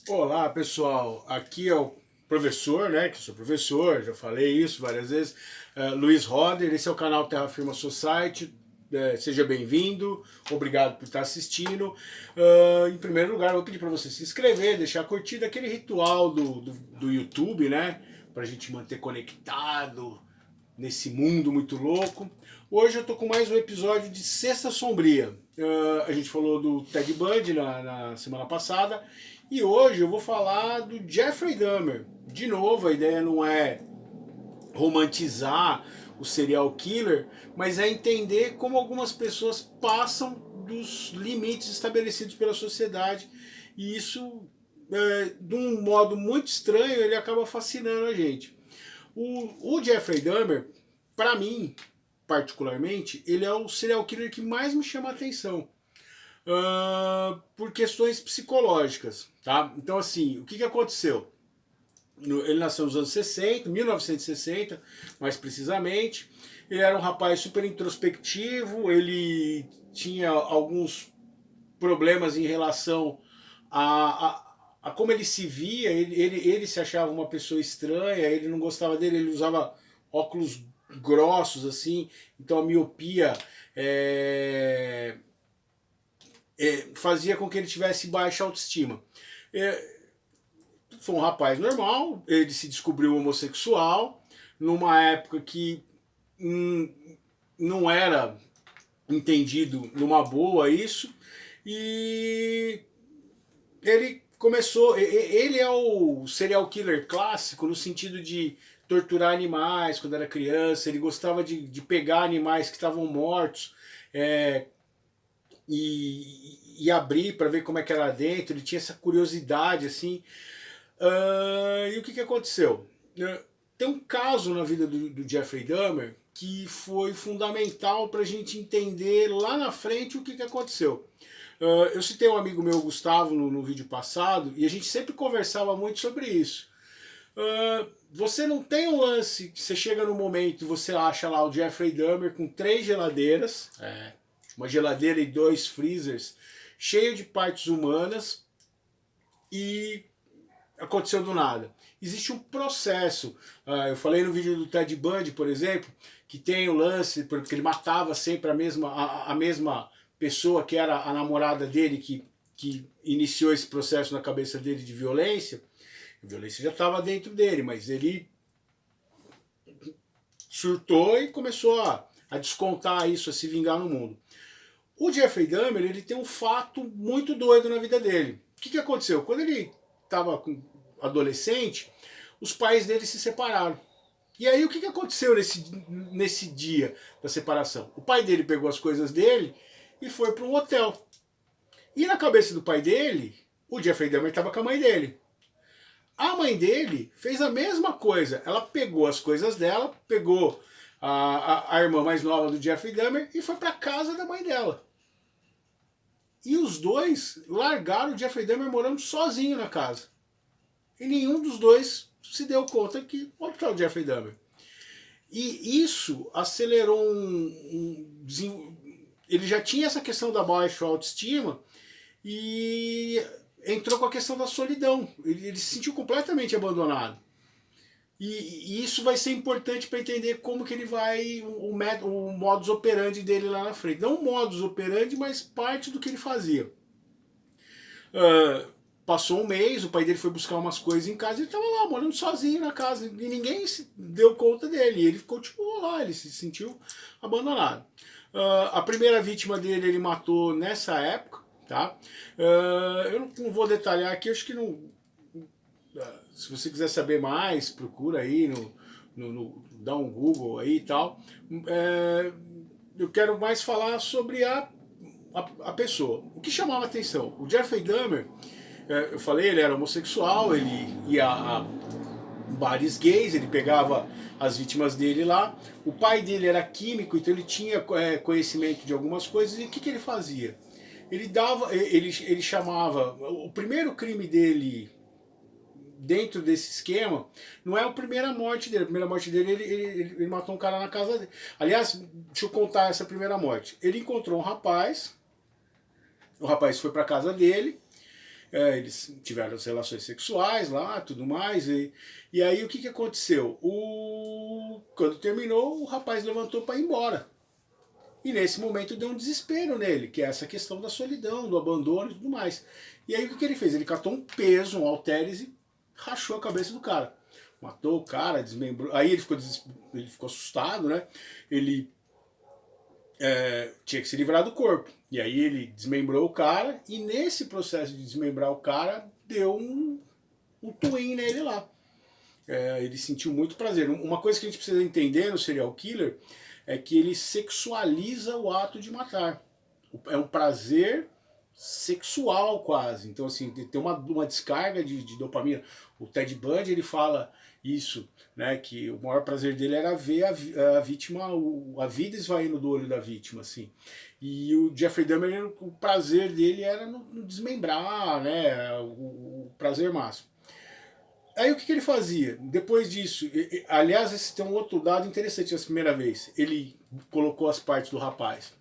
Olá pessoal, aqui é o professor, né? Que sou professor, já falei isso várias vezes. Luiz Roder, esse é o canal Terra Firma Society. Seja bem-vindo, obrigado por estar assistindo. Em primeiro lugar, eu vou pedir para você se inscrever, deixar a curtida, aquele ritual do YouTube, né? Para a gente manter conectado nesse mundo muito louco. Hoje eu tô com mais um episódio de Sexta Sombria. A gente falou do Ted Bundy na semana passada e hoje eu vou falar do Jeffrey Dahmer. De novo, a ideia não é romantizar o serial killer, mas é entender como algumas pessoas passam dos limites estabelecidos pela sociedade e isso, de um modo muito estranho, ele acaba fascinando a gente. O Jeffrey Dahmer, para mim, particularmente, ele é o serial killer que mais me chama a atenção. Por questões psicológicas, tá? Então, assim, o que aconteceu? Ele nasceu nos anos 60, 1960, mais precisamente. Ele era um rapaz super introspectivo, ele tinha alguns problemas em relação a como ele se via, ele se achava uma pessoa estranha, ele não gostava dele, ele usava óculos grossos assim, então a miopia fazia com que ele tivesse baixa autoestima. É, Foi um rapaz normal, ele se descobriu homossexual, numa época que hum, não era entendido numa boa isso, e ele começou. Ele é o serial killer clássico no sentido de torturar animais quando era criança. Ele gostava de pegar animais que estavam mortos é, e abrir para ver como é que era dentro. Ele tinha essa curiosidade assim. E o que aconteceu? Tem um caso na vida do Jeffrey Dahmer que foi fundamental para a gente entender lá na frente o que aconteceu. Eu citei um amigo meu, Gustavo, no vídeo passado, e a gente sempre conversava muito sobre isso. Você não tem um lance que você chega no momento e você acha lá o Jeffrey Dahmer com 3 geladeiras, uma geladeira e 2 freezers, cheio de partes humanas, e aconteceu do nada. Existe um processo. Eu falei no vídeo do Ted Bundy, por exemplo, que tem o lance, porque ele matava sempre a mesma pessoa que era a namorada dele, que iniciou esse processo na cabeça dele de violência. A violência já estava dentro dele, mas ele surtou e começou a descontar isso, a se vingar no mundo. O Jeffrey Dahmer, ele tem um fato muito doido na vida dele. O que aconteceu? Quando ele estava adolescente, os pais dele se separaram. E aí o que aconteceu nesse dia da separação? O pai dele pegou as coisas dele e foi para um hotel. E na cabeça do pai dele, o Jeffrey Dahmer estava com a mãe dele. A mãe dele fez a mesma coisa. Ela pegou as coisas dela, pegou a irmã mais nova do Jeffrey Dahmer e foi para casa da mãe dela. E os dois largaram o Jeffrey Dahmer morando sozinho na casa. E nenhum dos dois se deu conta que onde está o Jeffrey Dahmer. E isso acelerou ele já tinha essa questão da baixa autoestima e entrou com a questão da solidão. Ele se sentiu completamente abandonado. E isso vai ser importante para entender como que ele vai, o modus operandi dele lá na frente. Não o modus operandi, mas parte do que ele fazia. Passou um mês, o pai dele foi buscar umas coisas em casa e ele estava lá, morando sozinho na casa. E ninguém se deu conta dele. E ele continuou lá, ele se sentiu abandonado. A primeira vítima dele ele matou nessa época, tá? Eu não vou detalhar aqui, acho que não. Se você quiser saber mais, procura aí, dá um Google aí e tal. Eu quero mais falar sobre a pessoa. O que chamava a atenção? O Jeffrey Dahmer, eu falei, ele era homossexual, ele ia a bares gays, ele pegava as vítimas dele lá. O pai dele era químico, então ele tinha conhecimento de algumas coisas. E o que ele fazia? Ele chamava. O primeiro crime dele dentro desse esquema, não é a primeira morte dele. A primeira morte dele, ele matou um cara na casa dele. Aliás, deixa eu contar essa primeira morte. Ele encontrou um rapaz, o rapaz foi para casa dele, eles tiveram as relações sexuais lá, tudo mais, e aí o que aconteceu? Quando terminou, o rapaz levantou para ir embora. E nesse momento deu um desespero nele, que é essa questão da solidão, do abandono e tudo mais. E aí o que ele fez? Ele catou um peso, um halteres e rachou a cabeça do cara. Matou o cara, desmembrou. Aí ele ficou assustado, né? Ele tinha que se livrar do corpo. E aí ele desmembrou o cara, e nesse processo de desmembrar o cara, deu um twin nele lá. Ele sentiu muito prazer. Uma coisa que a gente precisa entender no serial killer é que ele sexualiza o ato de matar. É um prazer sexual quase. Então, assim, tem uma descarga de dopamina. O Ted Bundy, ele fala isso, né, que o maior prazer dele era ver a vítima, a vida esvaindo do olho da vítima, assim. E o Jeffrey Dahmer, o prazer dele era no desmembrar, né, o prazer máximo. Aí o que ele fazia? Depois disso, aliás, esse tem um outro dado interessante essa primeira vez. Ele colocou as partes do rapaz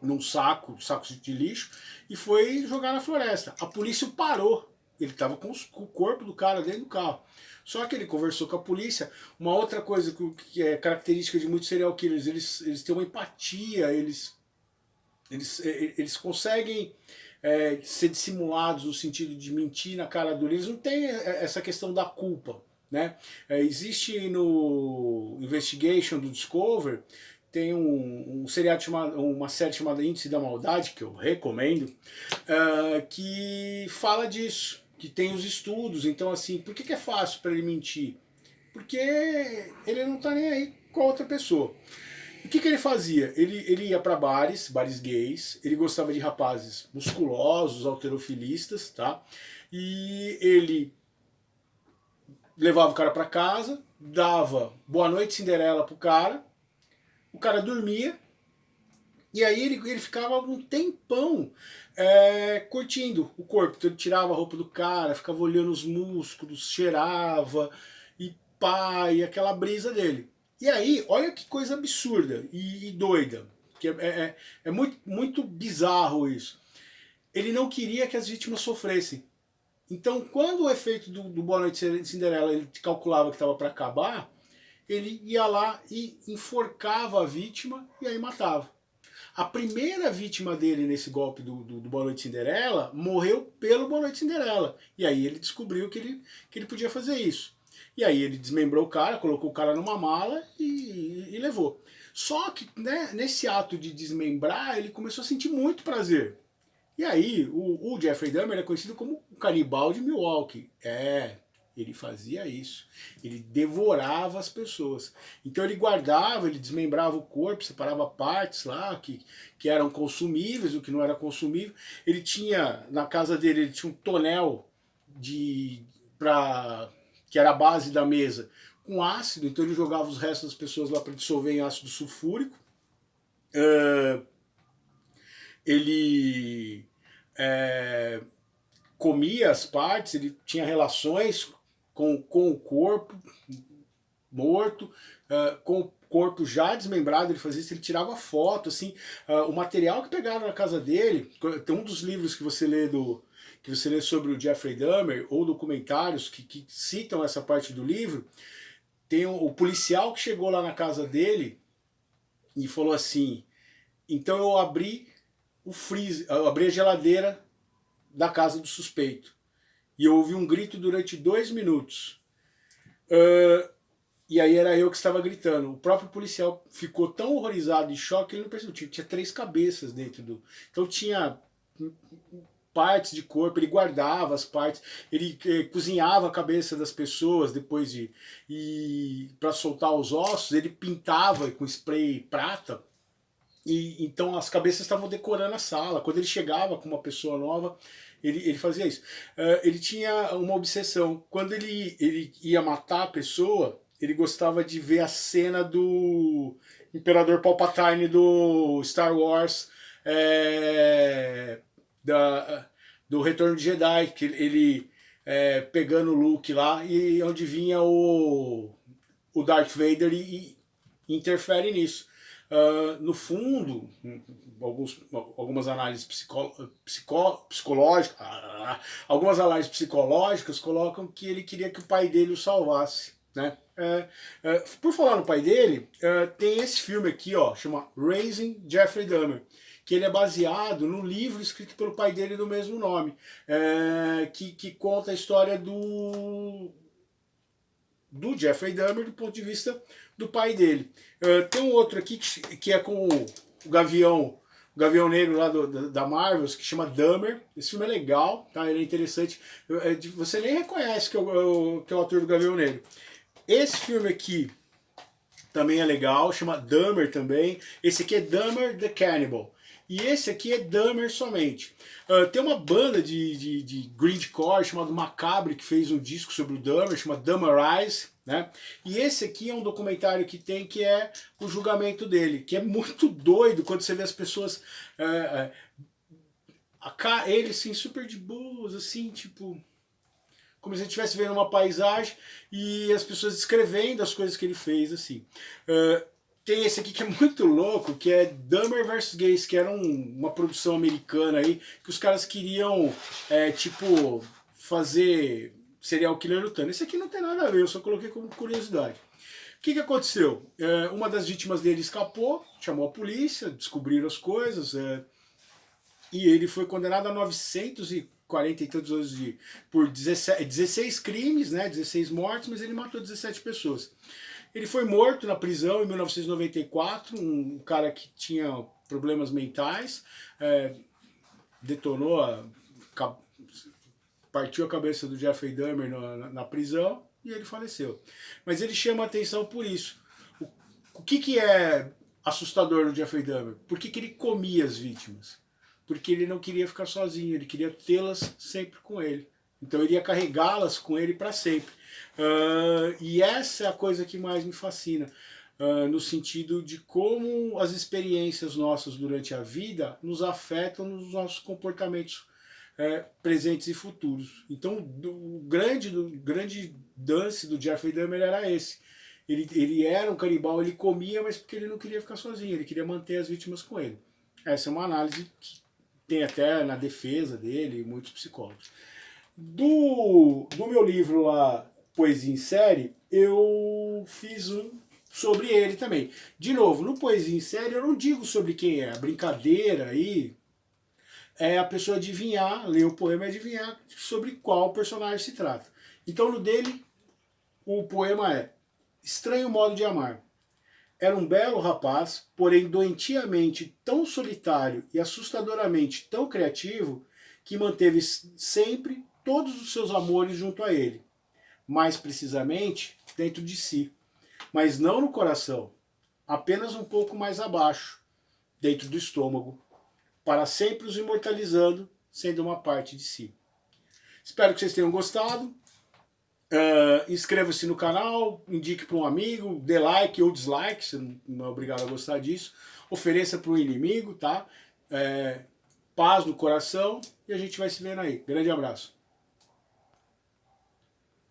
num sacos de lixo, e foi jogar na floresta. A polícia o parou. Ele estava com o corpo do cara dentro do carro. Só que ele conversou com a polícia. Uma outra coisa que é característica de muitos serial killers, eles têm uma empatia, eles conseguem ser dissimulados no sentido de mentir na cara do eles não tem essa questão da culpa, né? Existe no Investigation do Discovery, tem um seriado chamado, uma série chamada Índice da Maldade, que eu recomendo, que fala disso, que tem os estudos. Então, assim, por que é fácil para ele mentir? Porque ele não está nem aí com a outra pessoa. O que ele fazia? Ele ia para bares gays, ele gostava de rapazes musculosos, halterofilistas, tá? E ele levava o cara para casa, dava boa noite Cinderela pro cara, o cara dormia, e aí ele ficava um tempão curtindo o corpo. Então ele tirava a roupa do cara, ficava olhando os músculos, cheirava, e pá, e aquela brisa dele. E aí, olha que coisa absurda e doida, que é muito, muito bizarro isso. Ele não queria que as vítimas sofressem. Então, quando o efeito do Boa Noite Cinderela ele calculava que estava para acabar, ele ia lá e enforcava a vítima e aí matava. A primeira vítima dele nesse golpe do Boa Noite Cinderela morreu pelo Boa Noite Cinderela. E aí ele descobriu que ele podia fazer isso. E aí ele desmembrou o cara, colocou o cara numa mala e levou. Só que, né, nesse ato de desmembrar, ele começou a sentir muito prazer. E aí o Jeffrey Dahmer é conhecido como o canibal de Milwaukee. Ele fazia isso. Ele devorava as pessoas. Então ele guardava, ele desmembrava o corpo, separava partes lá que eram consumíveis, o que não era consumível. Ele tinha, na casa dele, ele tinha um tonel que era a base da mesa, com ácido. Então ele jogava os restos das pessoas lá para dissolver em ácido sulfúrico. Ele comia as partes, ele tinha relações com o corpo morto, com o corpo já desmembrado. Ele fazia isso, ele tirava foto, assim, o material que pegaram na casa dele. Tem um dos livros que você lê sobre o Jeffrey Dahmer, ou documentários que citam essa parte do livro. Tem o policial que chegou lá na casa dele e falou assim: então eu abri o freezer, eu abri a geladeira da casa do suspeito e eu ouvi um grito durante 2 minutos. E aí era eu que estava gritando. O próprio policial ficou tão horrorizado, em choque, que ele não percebeu. Tinha 3 cabeças dentro do... Então tinha partes de corpo, ele guardava as partes, ele cozinhava a cabeça das pessoas depois e para soltar os ossos, ele pintava com spray prata. E então as cabeças estavam decorando a sala. Quando ele chegava com uma pessoa nova, ele fazia isso. Ele tinha uma obsessão. Quando ele ia matar a pessoa, ele gostava de ver a cena do Imperador Palpatine do Star Wars, do Retorno de Jedi, que ele pegando o Luke lá, e onde vinha o Darth Vader e interfere nisso. No fundo, algumas análises psicológicas, algumas análises psicológicas colocam que ele queria que o pai dele o salvasse, né? Por falar no pai dele, tem esse filme aqui, ó, chama Raising Jeffrey Dahmer, que ele é baseado no livro escrito pelo pai dele do mesmo nome, que conta a história do Jeffrey Dahmer do ponto de vista do pai dele. Tem um outro aqui que é com o Gavião Negro lá da Marvel, que chama Dahmer. Esse filme é legal, tá? Ele é interessante. Você nem reconhece que é o ator do Gavião Negro. Esse filme aqui também é legal, chama Dahmer também. Esse aqui é Dahmer the Cannibal. E esse aqui é Dahmer somente. Tem uma banda de grindcore chamada Macabre que fez um disco sobre o Dahmer, chama Dahmerize, né? E esse aqui é um documentário que tem, que é o julgamento dele, que é muito doido quando você vê as pessoas... ele assim, super de boas, assim, tipo... como se ele estivesse vendo uma paisagem e as pessoas descrevendo as coisas que ele fez, assim. Tem esse aqui que é muito louco, que é Dahmer vs Gays, que era uma produção americana aí, que os caras queriam, tipo, fazer serial killer lutando. Esse aqui não tem nada a ver, eu só coloquei como curiosidade. O que aconteceu? Uma das vítimas dele escapou, chamou a polícia, descobriram as coisas, e ele foi condenado a 940 e tantos anos por 16 crimes, né, 16 mortes, mas ele matou 17 pessoas. Ele foi morto na prisão em 1994, um cara que tinha problemas mentais, partiu a cabeça do Jeffrey Dahmer na prisão e ele faleceu. Mas ele chama a atenção por isso. O que é assustador no Jeffrey Dahmer? Por que ele comia as vítimas? Porque ele não queria ficar sozinho, ele queria tê-las sempre com ele. Então ele ia carregá-las com ele para sempre. E essa é a coisa que mais me fascina, no sentido de como as experiências nossas durante a vida nos afetam nos nossos comportamentos presentes e futuros. Então o grande dance do Jeffrey Dahmer era esse. Ele era um canibal, ele comia, mas porque ele não queria ficar sozinho, ele queria manter as vítimas com ele. Essa é uma análise que tem até na defesa dele muitos psicólogos. Do meu livro lá, Poesia em Série, eu fiz um sobre ele também. De novo, no Poesia em Série eu não digo sobre quem é. A brincadeira aí é a pessoa adivinhar, ler o poema e adivinhar sobre qual personagem se trata. Então no dele, o poema é Estranho Modo de Amar. Era um belo rapaz, porém doentiamente tão solitário e assustadoramente tão criativo que manteve sempre todos os seus amores junto a ele. Mais precisamente, dentro de si. Mas não no coração, apenas um pouco mais abaixo, dentro do estômago, para sempre os imortalizando, sendo uma parte de si. Espero que vocês tenham gostado. Inscreva-se no canal, indique para um amigo, dê like ou dislike, você não é obrigado a gostar disso. Ofereça para o inimigo, tá? Paz no coração e a gente vai se vendo aí. Grande abraço.